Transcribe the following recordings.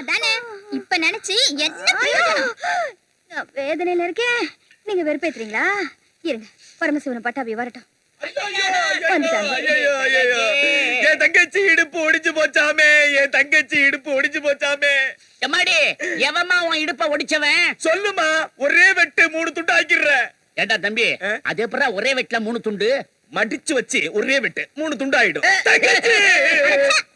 அதானே இப்ப நினைச்சு என்ன பிரயோஜனம்? நான் வேதனையில இருக்கேன், நீங்க வெறுப்பேத்துறீங்களா? இருங்க, பரமசிவன் பட்டாபி வரட்டும். என் தங்கச்சி இடுப்பு ஒடிச்சு போச்சாமே, என் தங்கச்சி இடுப்பு ஒடிச்சு போச்சாமே. எம்மாடி, எவமா உன் இடுப்ப ஒடிச்சவன்? சொல்லுமா, ஒரே வெட்டு 3 துண்டு ஆக்கிடுற. ஏண்டா தம்பி, அது எப்படா ஒரே வெட்டுல 3 துண்டு? மடிச்சு வச்சு ஒரே வெட்டு 3 துண்டு ஆயிடும்.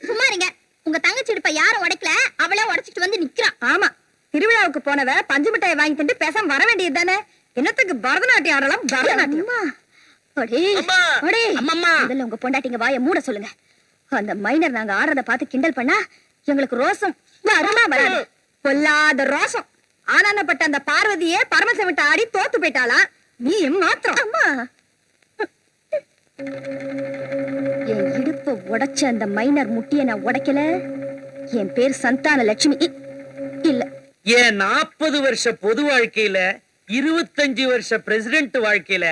சும்மா இருங்க. உங்க தங்கச்சி இடுப்ப யாரும் உடைக்கல, அவளே உடைச்சிட்டு வந்து நிக்கிறான். ஆமா, திருவிழாவுக்கு போனவ பஞ்சு மிட்டாயை வாங்கி திண்டு பேசாம வர வேண்டியது தானே. என்னத்துக்கு பரதநாட்டியம் ஆடலாம்? பரதநாட்டியம் உங்க பொண்டாட்டிங்க வாய மூட சொல்லுங்க. அந்த மைனர் நாங்க ஆடுறத பார்த்து கிண்டல் பண்ணா எங்களுக்கு ரோசம் வராது. கொல்லாத ரோசம். ஆனந்தப்பட்ட அந்த பார்வதியே பரமசிவன்ட்ட ஆடி தோத்து போயிட்டாளா? நீ மாத்திரம். அம்மா, என் இடுப்ப உடைச்ச அந்த மைனர் முட்டிய நான் உடைக்கல. என் பேர் சந்தான லட்சுமி இல்ல. ஏன் 40 வருஷ பொது வாழ்க்கையில 25 வருஷ பிரசிடென்ட் வாழ்க்கையில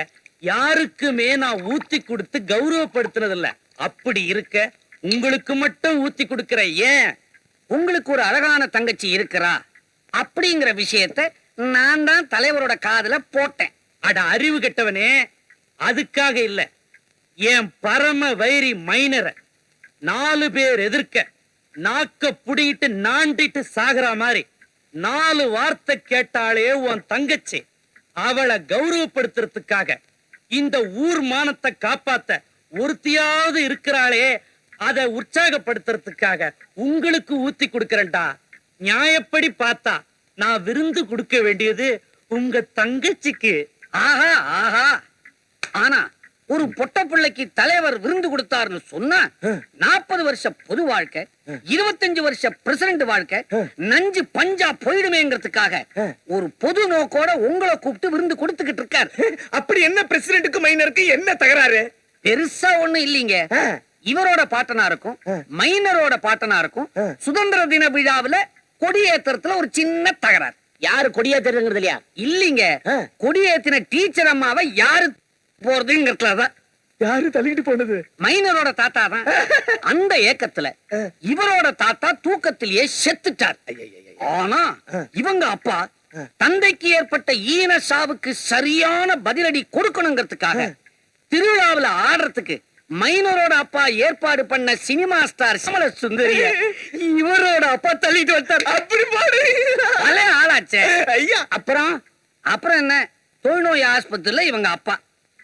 யாருக்குமே நான் ஊத்தி கொடுத்து கௌரவப்படுத்தினதில்ல. அப்படி இருக்க உங்களுக்கு மட்டும் ஊத்தி கொடுக்கிற. ஏன்? உங்களுக்கு ஒரு அழகான தங்கச்சி இருக்கிறா அப்படிங்கிற விஷயத்த நான் தான் தலைவரோட காதுல போட்டேன். அட அறிவு கெட்டவனே, அதுக்காக இல்ல. என் பரம வைரி மைனரை 4 பேர் எதிர்க்க நாக்க புடிங்கிட்டு நாண்டிட்டு சாகுற மாதிரி 4 வார்த்தை கேட்டாலே உன் தங்கச்சி, அவளை கௌரவப்படுத்துறதுக்காக, இந்த ஊர் மானத்தை காப்பாத்த ஒருத்தியாவது இருக்கிறாளே, அதை உற்சாகப்படுத்துறதுக்காக உங்களுக்கு ஊத்தி கொடுக்கறேன்டா. நியாயப்படி பார்த்தா நான் விருந்து கொடுக்க வேண்டியது உங்க தங்கச்சிக்கு. ஆஹா ஆஹா. ஆனா ஒரு பொட்ட பிள்ளைக்கு தலைவர் விருந்து கொடுத்தாருன்னு சொன்னா 40 வருஷ பொது வாழ்க்கை, 25 வருஷ பிரசிடென்ட் வாழ்க்கை நஞ்சு பஞ்சா போயிடுமேங்கிறதுக்காக ஒரு பொது நோக்கோட உங்களை கூப்பிட்டு விருந்து கொடுத்துக்கிட்டு இருக்காரு. அப்படி என்ன பிரசிடென்ட்க்கு மைனருக்கு என்ன தகராறு? பெருசா ஒண்ணு இல்லீங்க. இவரோட பாட்டனாருக்கும் மைனரோட பாட்டனாருக்கும் சுதந்திர தின விழாவுல கொடியேற்றத்துல ஒரு சின்ன தகராறு. யாரு கொடியேத்துறதுங்கிறது இல்லையா? இல்லீங்க, கொடியேத்தின டீச்சர் அம்மாவை யாரு போறதுங்கிறதுலதான். யாரு தள்ளிட்டு போனது? மைனரோட தாத்தா தான். அந்த ஏக்கத்துல இவரோட தாத்தா தூக்கத்திலேயே செத்துட்டார். ஆனா இவங்க அப்பா தந்தைக்கு ஏற்பட்ட ஈன சாவுக்கு சரியான பதிலடி கொடுக்கணுங்கிறதுக்காக திருவிழாவில் ஆடுறதுக்கு மைனரோட அப்பா ஏற்பாடு பண்ண சினிமா ஸ்டார் சமல சுந்தரிய இவரோட அப்பா தள்ளிட்டு வந்தார். அப்படி பாடு ஆளாச்சே ஐயா. அப்புறம் என்ன, தொழுநோய் ஆஸ்பத்திரியில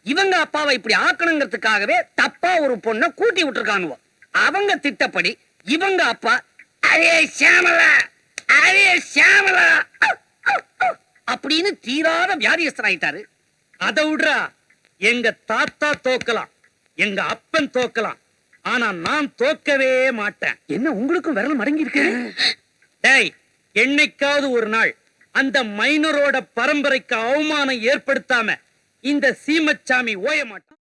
இவங்க அப்பாவை இப்படி ஆக்கணுங்கிறதுக்காகவே தப்பா ஒரு பொண்ணை கூட்டி விட்டுருக்கானுவோ. அவங்க திட்டப்படி இவங்க அப்பா அரே சியாமலா அப்படின்னு தீராத வியாதியஸ்தன் ஆயிட்டாரு. அதை விடுறா, எங்க தாத்தா தோக்கலாம், எங்க அப்பன் தோக்கலாம், ஆனா நான் தோக்கவே மாட்டேன். என்ன உங்களுக்கும் விரல் மடங்கி இருக்கு? டேய், என்னைக்காவது ஒரு நாள் அந்த மைனரோட பரம்பரைக்கு அவமானம் ஏற்படுத்தாம இந்த சீமச்சாமி ஓய மாட்டான்.